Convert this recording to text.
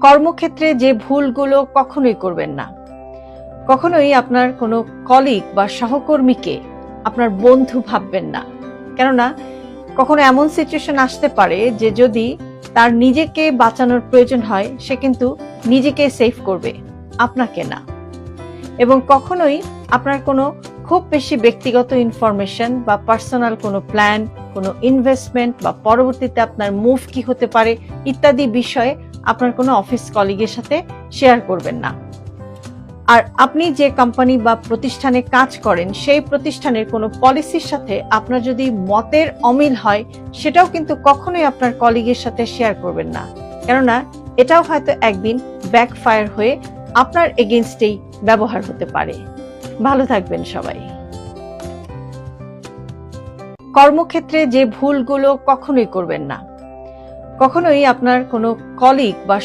কর্মক্ষেত্রে যে ভুলগুলো কখনোই করবেন না। কখনোই আপনার কোনো কলিগ বা সহকর্মীকে আপনার বন্ধু ভাববেন না। কেননা কখনো এমন সিচুয়েশন আসতে পারে যে যদি তার নিজেকে বাঁচানোর প্রয়োজন হয়, সে কিন্তু নিজেকে সেভ করবে, আপনাকে না। এবং কখনোই আপনার কোনো খুব বেশি ব্যক্তিগত ইনফরমেশন বা পার্সোনাল কোনো প্ল্যান, কোনো ইনভেস্টমেন্ট বা পরবর্তীতে আপনার মুভ কি হতে পারে ইত্যাদি বিষয়ে আপনার কোনো অফিস কলিগের সাথে শেয়ার করবেন না। আর আপনি যে কোম্পানি বা প্রতিষ্ঠানে কাজ করেন সেই প্রতিষ্ঠানের কোনো পলিসির সাথে আপনার যদি মতের অমিল হয়, সেটাও কিন্তু কখনোই আপনার কলিগের সাথে শেয়ার করবেন না। কেননা এটাও হয়তো একদিন ব্যাকফায়ার হয়ে আপনার এগেইনস্টেই ব্যবহার হতে পারে। ভালো থাকবেন সবাই। কর্মক্ষেত্রে যে ভুলগুলো কখনোই করবেন না। কখনোই আপনার কোনো কলিগ বা